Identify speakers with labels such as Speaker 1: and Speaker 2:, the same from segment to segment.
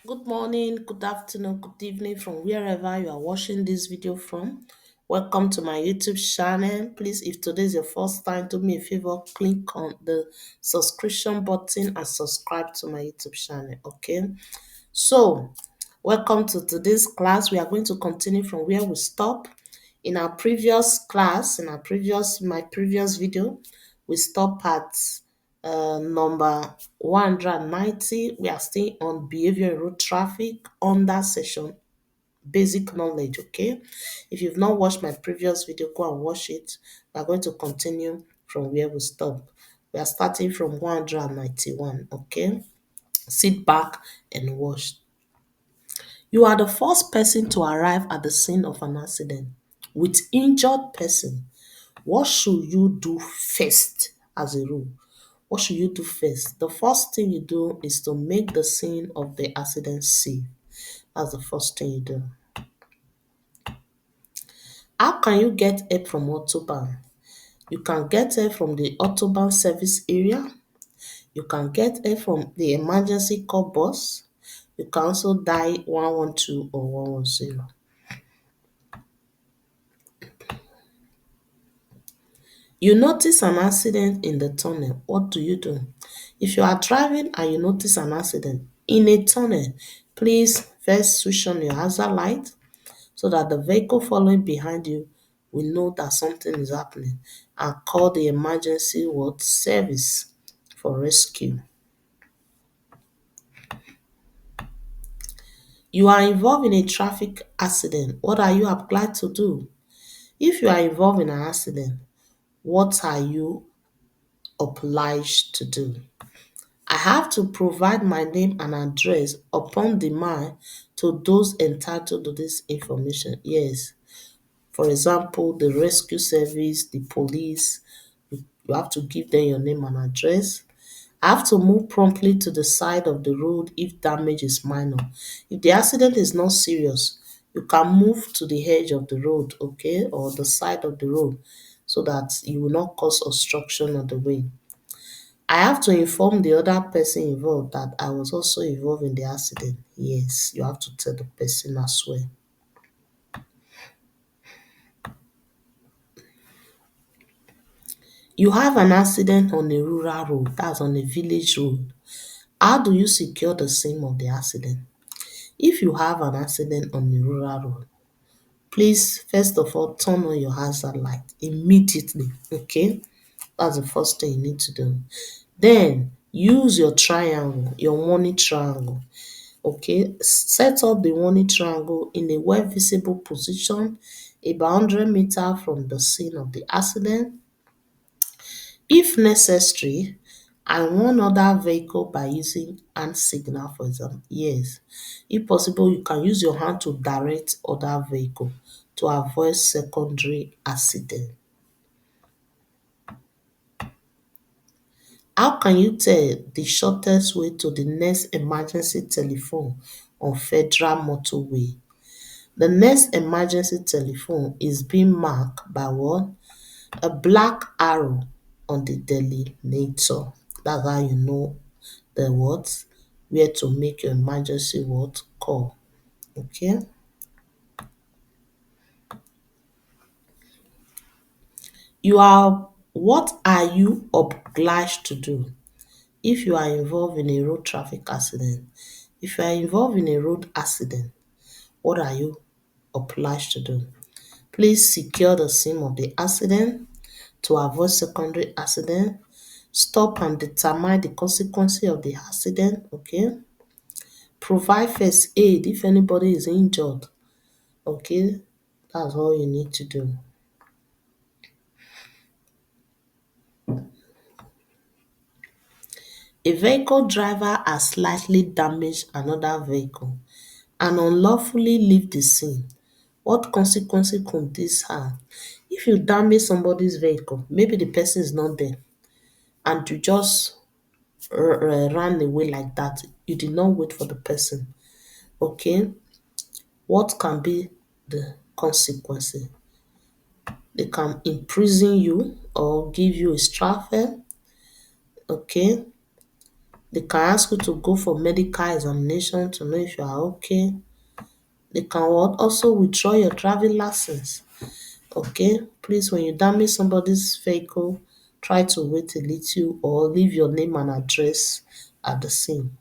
Speaker 1: Good morning, good afternoon, good evening from wherever you are watching this video from. Welcome to my YouTube channel. Please, if today is your first time, do me a favor, click on the subscription button and subscribe to my YouTube channel. Okay, so welcome to today's class. We are going to continue from where we stop. In our previous class, my previous video, we stop at number 190. We are still on behavior and road traffic under session basic knowledge. Okay, if you've not watched my previous video, go and watch it. We are going to continue from where we stop. We are starting from 191. Okay, sit back and watch. You are the first person to arrive at the scene of an accident with injured person. What should you do first as a rule? What should you do first? The first thing you do is to make the scene of the accident safe. That's the first thing you do. How can you get help from Autobahn? You can get help from the Autobahn service area. You can get help from the emergency call bus. You can also dial 112 or 110. You notice an accident in the tunnel. What do you do? If you are driving and you notice an accident in a tunnel, please first switch on your hazard light so that the vehicle following behind you will know that something is happening and call the emergency service for rescue. You are involved in a traffic accident. What are you obliged to do? If you are involved in an accident, what are you obliged to do? I have to provide my name and address upon demand to those entitled to this information. Yes. For example, the rescue service, the police, you have to give them your name and address. I have to move promptly to the side of the road if damage is minor. If the accident is not serious, you can move to the edge of the road, okay, or the side of the road so that you will not cause obstruction on the way. I have to inform the other person involved that I was also involved in the accident. Yes, you have to tell the person as well. You have an accident on a rural road, that's on a village road. How do you secure the scene of the accident? If you have an accident on a rural road, please first of all turn on your hazard light immediately. Okay, that's the first thing you need to do. Then use your triangle, your warning triangle. Okay, set up the warning triangle in a well visible position about 100 meters from the scene of the accident. If necessary, and one other vehicle by using hand signal, for example. Yes, if possible, you can use your hand to direct other vehicle to avoid secondary accident. How can you tell the shortest way to the next emergency telephone on federal motorway? The next emergency telephone is being marked by what? A black arrow on the delineator. That's how you know the what? Where to make your emergency call. Okay? What are you obliged to do if you are involved in a road traffic accident? If you are involved in a road accident, what are you obliged to do? Please secure the scene of the accident to avoid secondary accident. Stop and determine the consequences of the accident. Okay. Provide first aid if anybody is injured. Okay. That's all you need to do. A vehicle driver has slightly damaged another vehicle and unlawfully leave the scene. What consequences could this have? If you damage somebody's vehicle, maybe the person is not there and you just ran away like that, you did not wait for the person. Okay, what can be the consequences? They can imprison you or give you a straffer. Okay, They can ask you to go for medical examination to know if you are okay. They can what? Also withdraw your driving license. Okay, please, when you damage somebody's vehicle, try to wait a little or leave your name and address at the scene.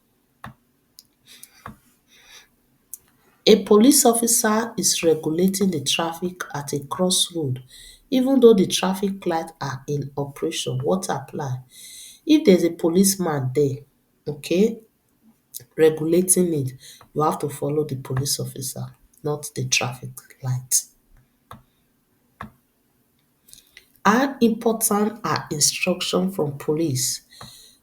Speaker 1: A police officer is regulating the traffic at a crossroad, even though the traffic lights are in operation. What apply? If there's a policeman there, okay, regulating it, you have to follow the police officer, not the traffic light. How important are instructions from police?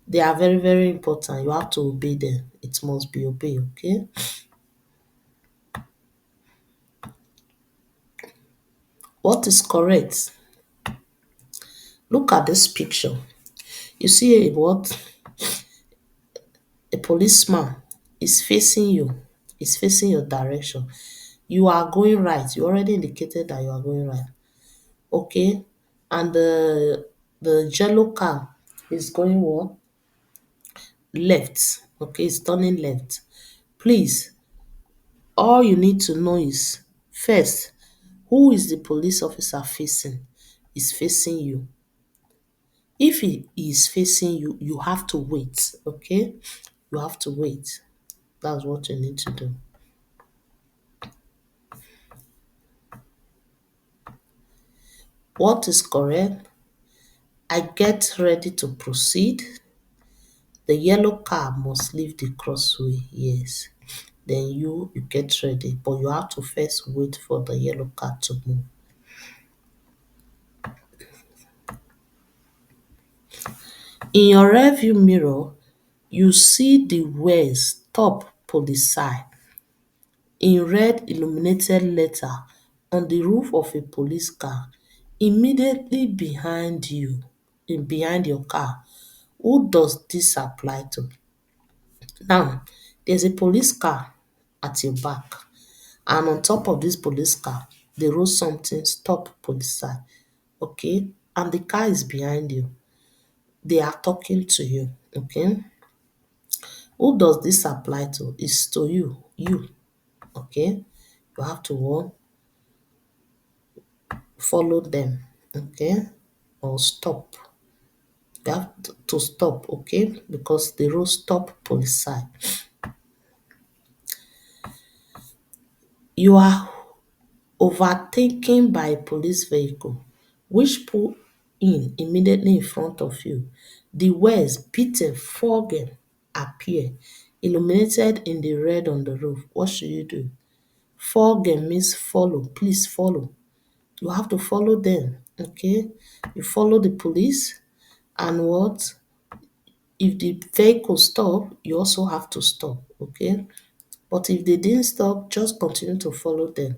Speaker 1: They are very, very important. You have to obey them. It must be obeyed, okay? What is correct? Look at this picture. You see a what? A policeman is facing you. Is facing your direction. You are going right. You already indicated that you are going right. Okay? And the yellow car is going what? Left. Okay, it's turning left. Please, all you need to know is first, who is the police officer facing? Is facing you. If he is facing you, you have to wait. Okay? You have to wait. That's what you need to do. What is correct? I get ready to proceed. The yellow car must leave the crossway. Yes. Then you get ready. But you have to first wait for the yellow car to move. In your rearview mirror, you see the words "Stop Police" in red illuminated letter on the roof of a police car immediately behind you, behind your car. Who does this apply to? Now, there's a police car at your back, and on top of this police car, they wrote something "Stop Police." Okay, and the car is behind you. They are talking to you. Okay, who does this apply to? It's to you. You. Okay, you have to what? Follow them. Okay, or stop. You have to stop. Okay, because the rule "Stop Police." You are overtaken by a police vehicle which pull in immediately in front of you. The words "beaten, flogging" appear, illuminated in the red on the roof. What should you do? Flogging means follow. Please follow. You have to follow them. Okay? You follow the police, and what? If the vehicle stop, you also have to stop. Okay? But if they didn't stop, just continue to follow them.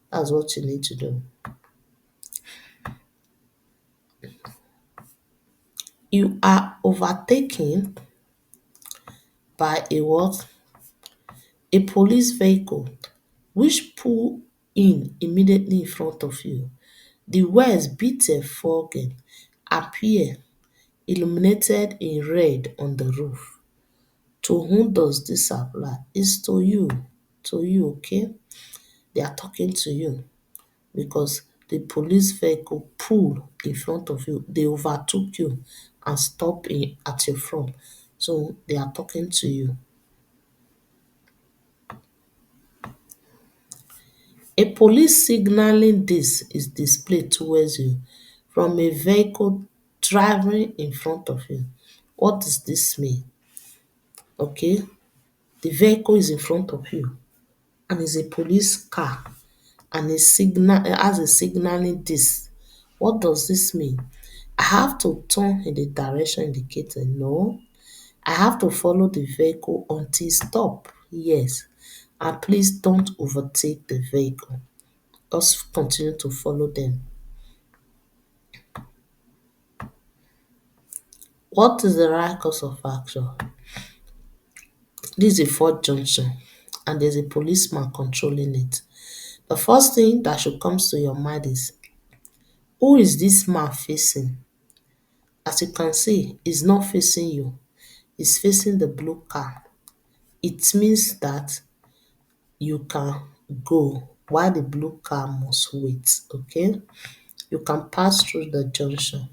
Speaker 1: That's what you need to do. You are overtaken by a what? A police vehicle which pull in immediately in front of you. The words "beaten, flogging" appear, illuminated in red on the roof. To whom does this apply? It's to you. To you, okay? They are talking to you because the police vehicle pulled in front of you. They overtook you and stopped at your front. So they are talking to you. A police signaling this is displayed towards you from a vehicle driving in front of you. What does this mean? Okay, the vehicle is in front of you and is a police car and it has a signaling this. What does this mean? I have to turn in the direction indicated. No, I have to follow the vehicle until it stop. Yes, and please don't overtake the vehicle. Just continue to follow them. What is the right course of action? This is a fourth junction and there's a policeman controlling it. The first thing that should come to your mind is, who is this man facing? As you can see, he's not facing you. is facing the blue car, it means that you can go while the blue car must wait, okay? You can pass through the junction.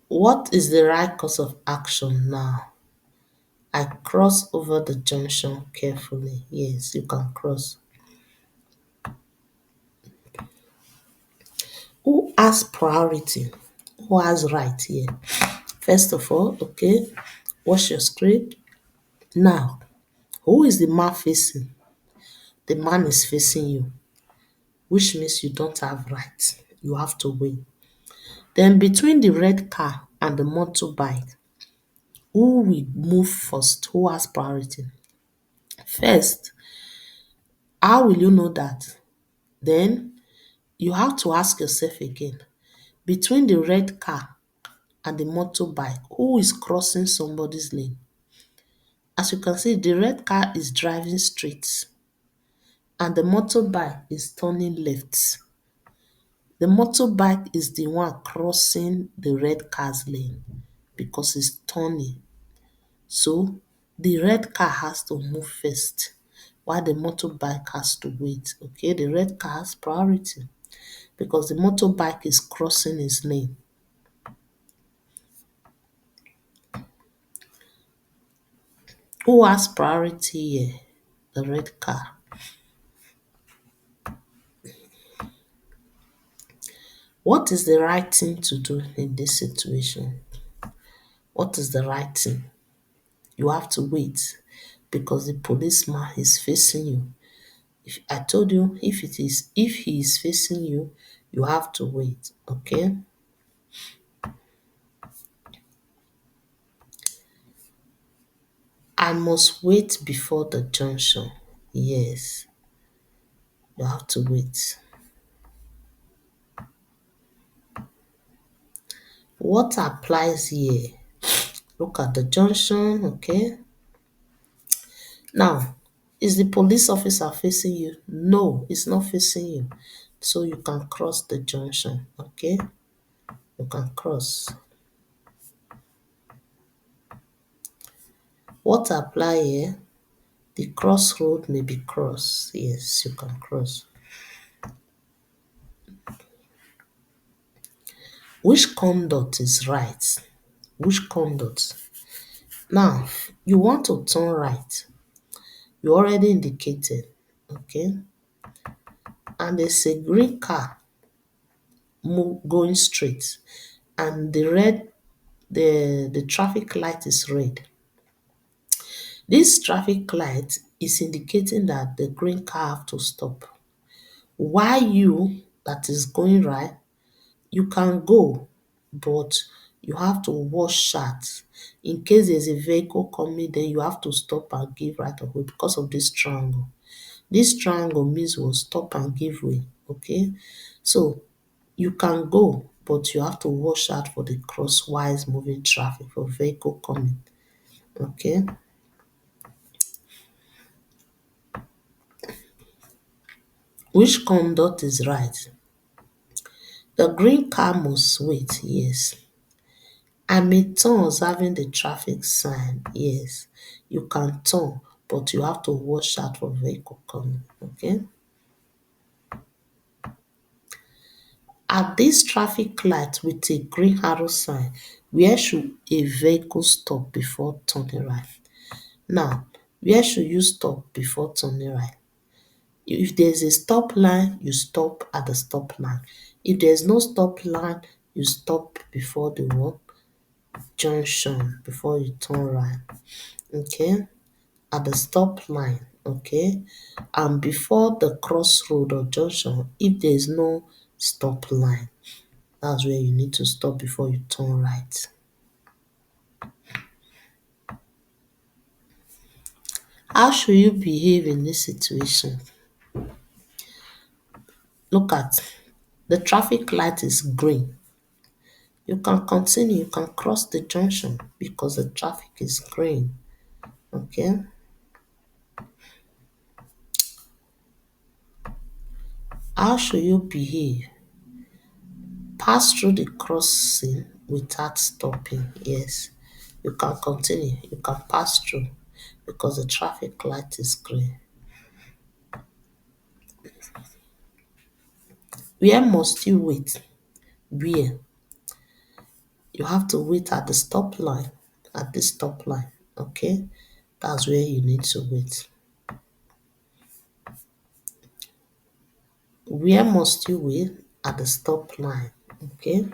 Speaker 1: What is the right course of action now? I cross over the junction carefully. Yes, you can cross. Who has priority? Who has right here? First of all, okay, watch your script. Now, who is the man facing? The man is facing you, which means you don't have right. You have to wait. Then between the red car and the motorbike, who will move first? Who has priority? First, how will you know that? Then you have to ask yourself again, between the red car and the motorbike, who is crossing somebody's lane? As you can see, the red car is driving straight and the motorbike is turning left. The motorbike is the one crossing the red car's lane because it's turning. So the red car has to move first while the motorbike has to wait. Okay, the red car has priority because the motorbike is crossing his lane. Who has priority here? The red car. What is the right thing to do in this situation? What is the right thing? You have to wait because the policeman is facing you. If I told you, if he is facing you, you have to wait. Okay. I must wait before the junction. Yes, you have to wait. What applies here? Look at the junction, okay? Now, is the police officer facing you? No, it's not facing you. So you can cross the junction, okay? You can cross. What apply here? The crossroad may be crossed. Yes, you can cross. Which conduct is right? Which conduct? Now, you want to turn right. You already indicated, okay? And there's a green car going straight, and the traffic light is red. This traffic light is indicating that the green car have to stop. While you that is going right, you can go, but you have to watch out. In case there's a vehicle coming, then you have to stop and give right of way because of this triangle. This triangle means we'll stop and give way, okay? So you can go, but you have to watch out for the crosswise moving traffic for vehicle coming, okay? Which conduct is right? The green car must wait, yes. I may turn observing the traffic sign, yes. You can turn, but you have to watch out for vehicle coming, okay? At this traffic light with a green arrow sign, where should a vehicle stop before turning right? Now, where should you stop before turning right? If there's a stop line, you stop at the stop line. If there's no stop line, you stop before the what? Junction, before you turn right. Okay? At the stop line, okay? And before the crossroad or junction, if there's no stop line, that's where you need to stop before you turn right. How should you behave in this situation? Look at the traffic light is green. You can continue, you can cross the junction because the traffic is green. Okay? How should you behave? Pass through the crossing without stopping. Yes, you can continue, you can pass through because the traffic light is green. Where must you wait? Where? You have to wait at the stop line. At the stop line. Okay? That's where you need to wait. Where must you wait? At the stop line. Okay?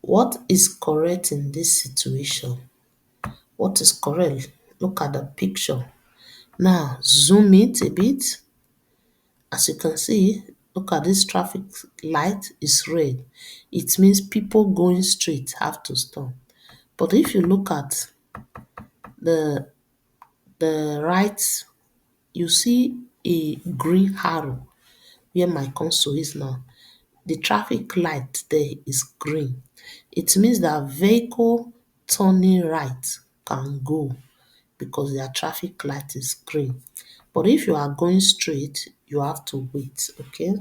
Speaker 1: What is correct in this situation? What is correct? Look at the picture. Now, zoom it a bit. As you can see, look at this traffic light is red. It means people going straight have to stop. But if you look at the right, you see a green arrow where my console is now. The traffic light there is green. It means that vehicle turning right can go because their traffic light is green. But if you are going straight, you have to wait, okay?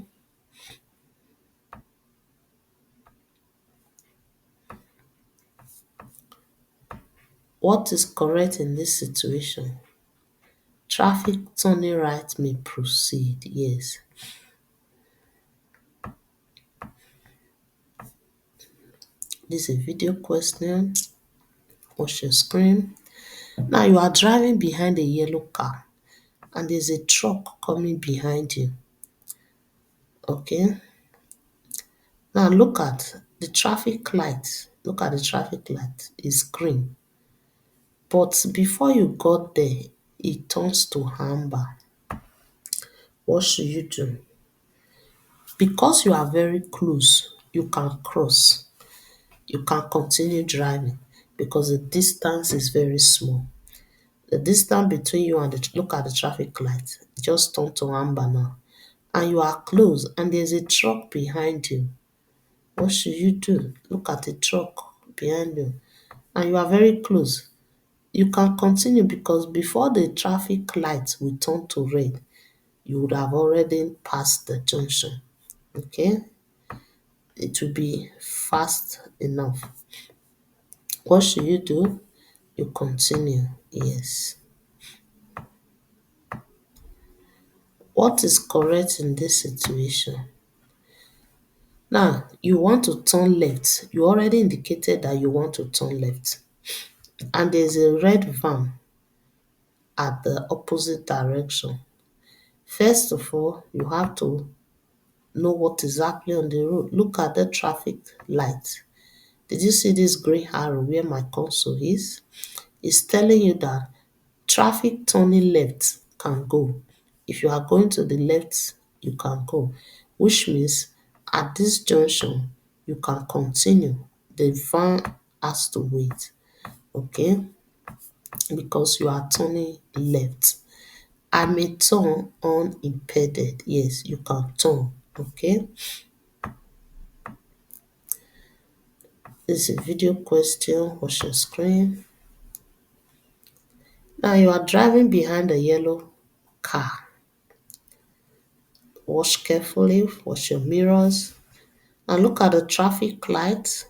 Speaker 1: What is correct in this situation? Traffic turning right may proceed, yes. This is a video question. Watch your screen. Now you are driving behind a yellow car and there's a truck coming behind you. Okay? Now look at the traffic light. Look at the traffic light. It's green. But before you got there, it turns to amber. What should you do? Because you are very close, you can cross. You can continue driving because the distance is very small. The distance between you and look at the traffic light. It just turned to amber now. And you are close and there's a truck behind you. What should you do? Look at the truck behind you. And you are very close. You can continue because before the traffic light will turn to red, you would have already passed the junction. Okay? It will be fast enough. What should you do? You continue. Yes. What is correct in this situation? Now, you want to turn left. You already indicated that you want to turn left. And there's a red van at the opposite direction. First of all, you have to know what is happening on the road. Look at the traffic light. Did you see this green arrow where my console is? It's telling you that traffic turning left can go. If you are going to the left, you can go, which means at this junction, you can continue. The van has to wait, okay? Because you are turning left. I may turn unimpeded. Yes, you can turn, okay? This is a video question. Watch your screen. Now you are driving behind a yellow car. Watch carefully, watch your mirrors, and look at the traffic light.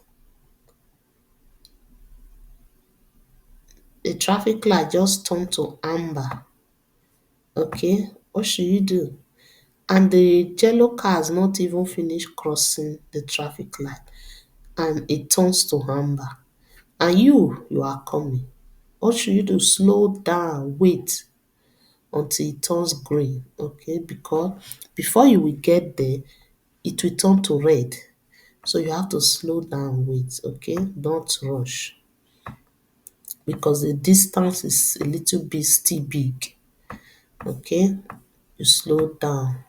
Speaker 1: The traffic light just turned to amber. Okay, what should you do? And the yellow car has not even finished crossing the traffic light, and it turns to amber. And you are coming. What should you do? Slow down, wait until it turns green. Okay, because before you will get there, it will turn to red. So you have to slow down, wait, okay? Don't rush because the distance is a little bit still big, okay? You slow down.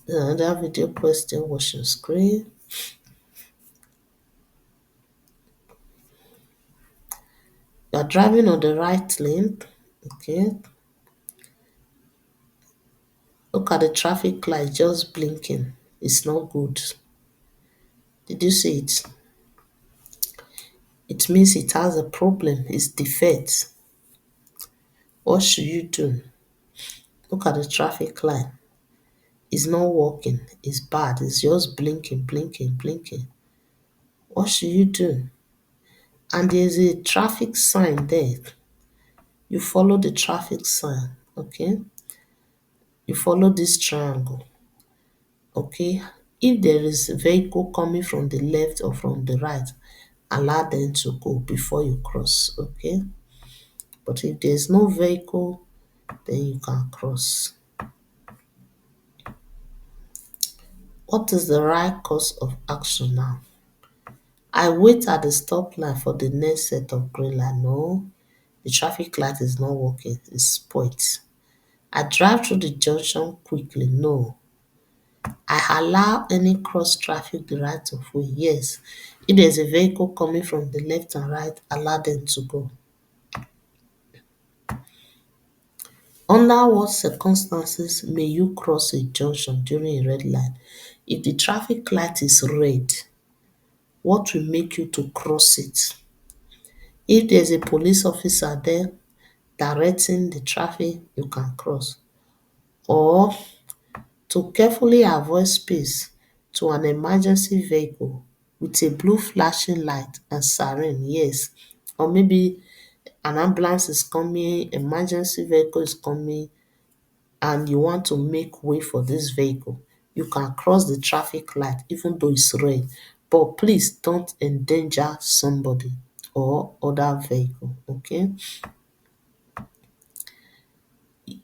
Speaker 1: Another video question, watch your screen. You are driving on the right lane, okay? Look at the traffic light just blinking. It's not good. Did you see it? It means it has a problem. It's defect. What should you do? Look at the traffic light. It's not working. It's bad. It's just blinking, blinking, blinking. What should you do? And there's a traffic sign there. You follow the traffic sign, okay? You follow this triangle, okay? If there is a vehicle coming from the left or from the right, allow them to go before you cross, okay? But if there's no vehicle, then you can cross. What is the right course of action now? I wait at the stoplight for the next set of green light. No, the traffic light is not working. It's spoiled. I drive through the junction quickly. No. I allow any cross traffic the right of way. Yes. If there's a vehicle coming from the left and right, allow them to go. Under what circumstances may you cross a junction during a red light? If the traffic light is red, what will make you to cross it? If there's a police officer there directing the traffic, you can cross. Or to carefully avoid space to an emergency vehicle with a blue flashing light and siren, yes. Or maybe an ambulance is coming, emergency vehicle is coming, and you want to make way for this vehicle. You can cross the traffic light even though it's red. But please don't endanger somebody or other vehicle, okay?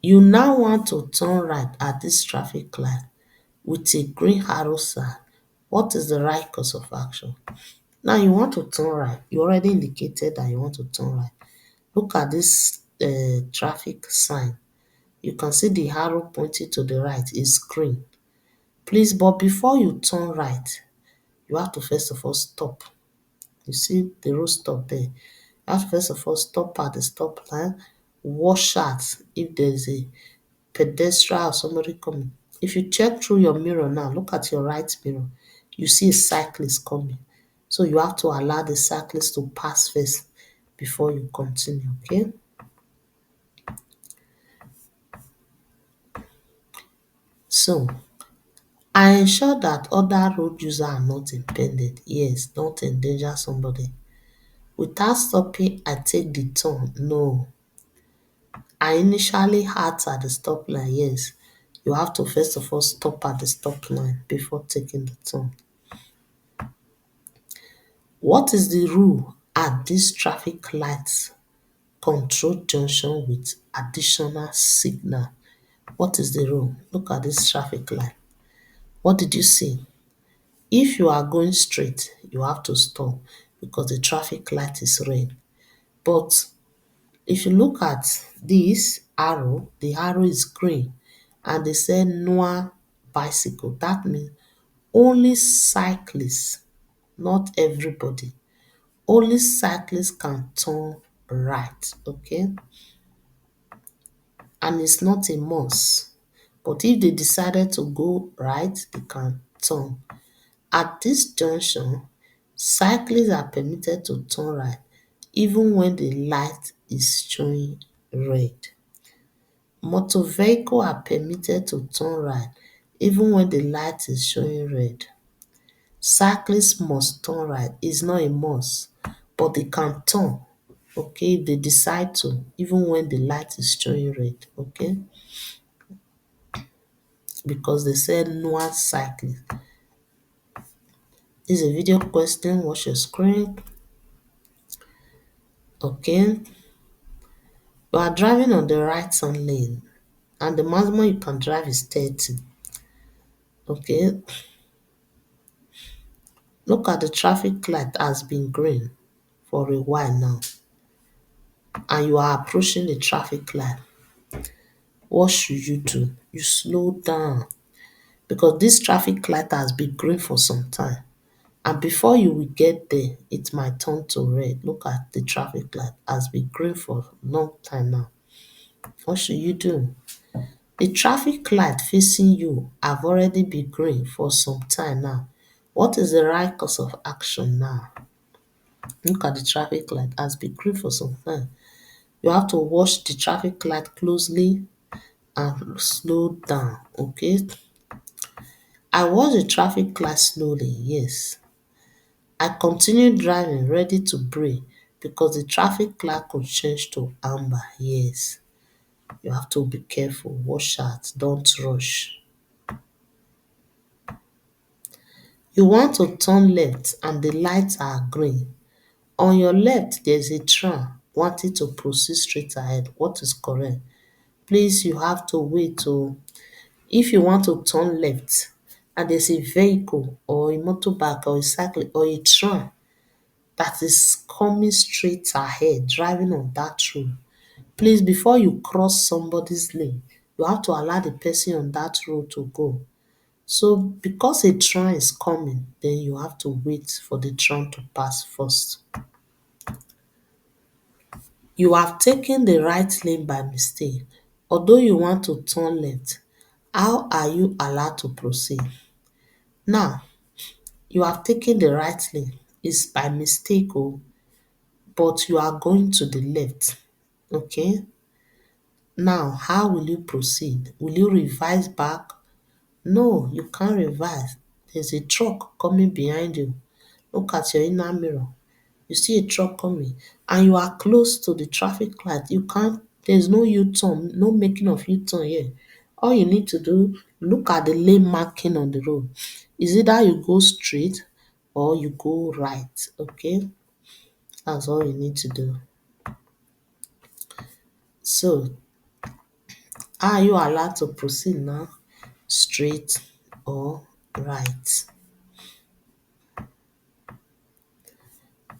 Speaker 1: You now want to turn right at this traffic light with a green arrow sign. What is the right course of action? Now you want to turn right. You already indicated that you want to turn right. Look at this traffic sign. You can see the arrow pointing to the right is green. Please, but before you turn right, you have to first of all stop. You see the road stop there. You have to first of all stop at the stop line, wash out if there's a pedestrian or somebody coming. If you check through your mirror now, look at your right mirror, you see a cyclist coming. So you have to allow the cyclist to pass first before you continue, okay? So I ensure that other road users are not impeded. Yes, don't endanger somebody. Without stopping, I take the turn. No. I initially halt at the stop line. Yes. You have to first of all stop at the stop line before taking the turn. What is the rule at this traffic light control junction with additional signal? What is the rule? Look at this traffic light. What did you see? If you are going straight, you have to stop because the traffic light is red. But if you look at this arrow, the arrow is green and they say no bicycle. That means only cyclists, not everybody. Only cyclists can turn right, okay? And it's not a must. But if they decided to go right, they can turn. At this junction, cyclists are permitted to turn right even when the light is showing red. Motor vehicles are permitted to turn right even when the light is showing red. Cyclists must turn right. It's not a must, but they can turn, okay, if they decide to, even when the light is showing red, okay? Because they said no cycling. This is a video question. Watch your screen. Okay. You are driving on the right turn lane and the maximum you can drive is 30. Okay. Look at the traffic light has been green for a while now and you are approaching the traffic light. What should you do? You slow down because this traffic light has been green for some time. And before you will get there, it might turn to red. Look at the traffic light has been green for a long time now. What should you do? The traffic light facing you have already been green for some time now. What is the right course of action now? Look at the traffic light has been green for some time. You have to watch the traffic light closely and slow down. Okay. I watch the traffic light slowly. Yes. I continue driving, ready to brake because the traffic light could change to amber. Yes. You have to be careful. Watch out. Don't rush. You want to turn left and the lights are green. On your left, there's a tram wanting to proceed straight ahead. What is correct? Please, you have to wait to, if you want to turn left and there's a vehicle or a motorbike or a cycle or a tram that is coming straight ahead, driving on that road, please, before you cross somebody's lane, you have to allow the person on that road to go. So because a tram is coming, then you have to wait for the tram to pass first. You have taken the right lane by mistake. Although you want to turn left, how are you allowed to proceed? Now, you have taken the right lane. It's by mistake, oh, but you are going to the left. Okay? Now, how will you proceed? Will you revise back? No, you can't revise. There's a truck coming behind you. Look at your inner mirror. You see a truck coming and you are close to the traffic light. You can't, there's no U-turn, no making of U-turn here. All you need to do, look at the lane marking on the road. Is either you go straight or you go right. Okay? That's all you need to do. So, are you allowed to proceed now? Straight or right?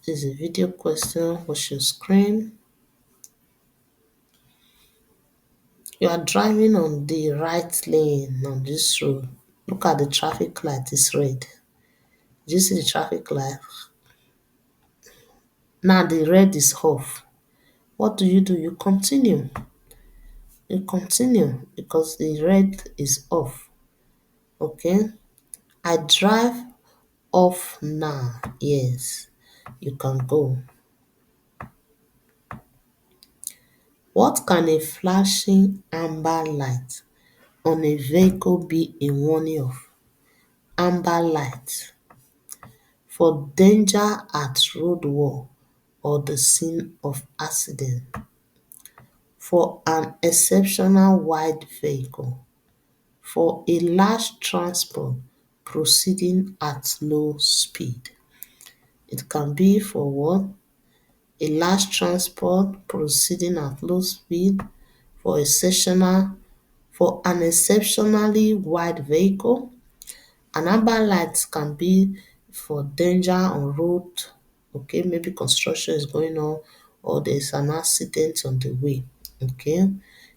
Speaker 1: This is a video question. Watch your screen. You are driving on the right lane on this road. Look at the traffic light, it's red. Do you see the traffic light? Now the red is off. What do? You continue. You continue because the red is off. Okay? I drive off now. Yes, you can go. What can a flashing amber light on a vehicle be a warning of? Amber light for danger at roadwork or the scene of accident, for an exceptional wide vehicle, for a large transport proceeding at low speed. It can be for what? A large transport proceeding at low speed, for for an exceptionally wide vehicle. An amber light can be for danger on road, okay, maybe construction is going on or there's an accident on the way, okay.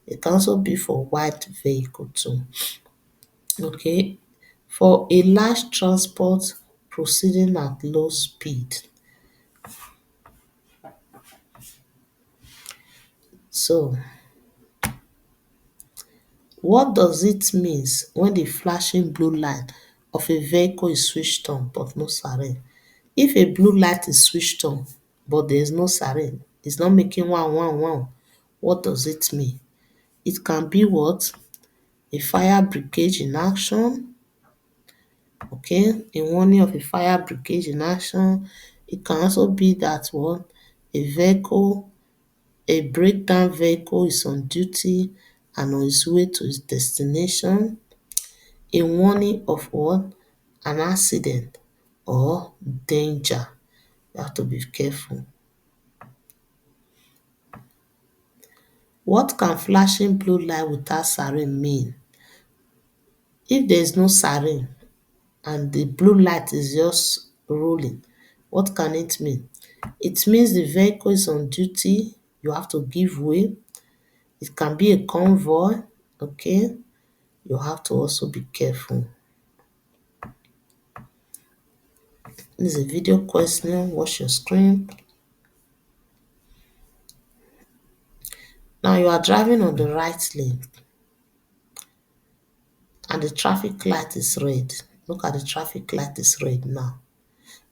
Speaker 1: It can also be for wide vehicle too, okay. For a large transport proceeding at low speed. So, what does it mean when the flashing blue light of a vehicle is switched on but no siren? If a blue light is switched on but there is no siren, it's not making one one one, what does it mean? It can be what? A fire brigade in action, okay? A warning of a fire brigade in action. It can also be that what? A vehicle, a breakdown vehicle is on duty and on its way to its destination. A warning of what? An accident or danger. You have to be careful. What can flashing blue light without siren mean? If there is no siren and the blue light is just rolling, what can it mean? It means the vehicle is on duty, you have to give way. It can be a convoy, okay? You have to also be careful. This is a video question. Watch your screen. Now you are driving on the right lane and the traffic light is red. Look at the traffic light is red now.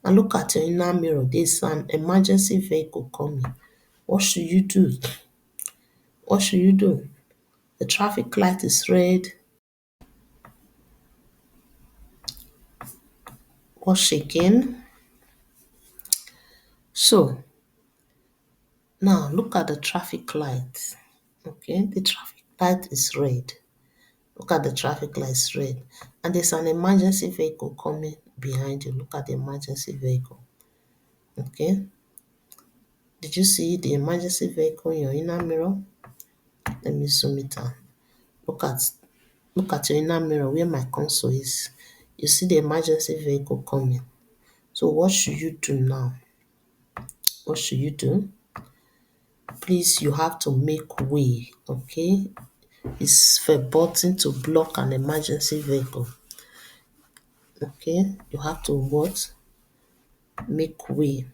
Speaker 1: And look at your inner mirror. There's an emergency vehicle coming. What should you do? What should you do? The traffic light is red. Wash again. So now look at the traffic light. Okay, the traffic light is red. Look at the traffic light is red. And there's an emergency vehicle coming behind you. Look at the emergency vehicle. Okay. Did you see the emergency vehicle in your inner mirror? Let me zoom it out. Look at look at your inner mirror where my console is. You see the emergency vehicle coming. So what should you do now? What should you do? Please, you have to make way, okay? It's verboten to block an emergency vehicle. Okay? You have to what? Make way.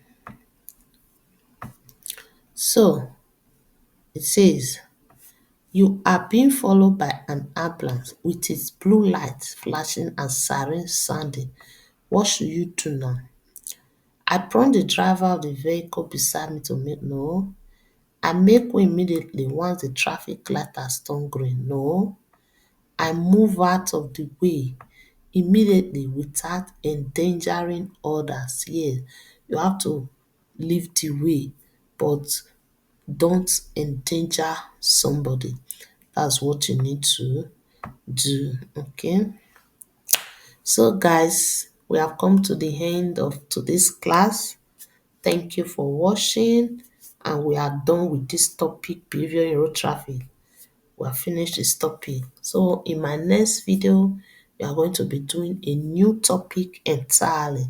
Speaker 1: So it says you are being followed by an ambulance with its blue lights flashing and siren sounding. What should you do now? I prompt the driver of the vehicle beside me to make no. I make way immediately once the traffic light has turned green. No. I move out of the way immediately without endangering others. Yes, you have to leave the way, but don't endanger somebody. That's what you need to do. Okay. So guys, we have come to the end of today's class. Thank you for watching, and we are done with this topic, behavior in road traffic. We have finished this topic. So in my next video, we are going to be doing a new topic entirely.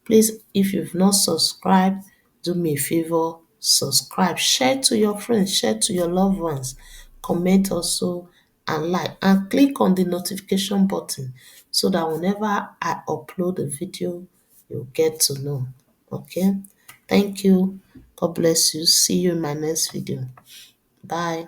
Speaker 1: Please, if you've not subscribed, do me a favor, subscribe, share to your friends, share to your loved ones, comment also, and like, and click on the notification button so that whenever I upload a video, you'll get to know. Okay? Thank you. God bless you. See you in my next video. Bye.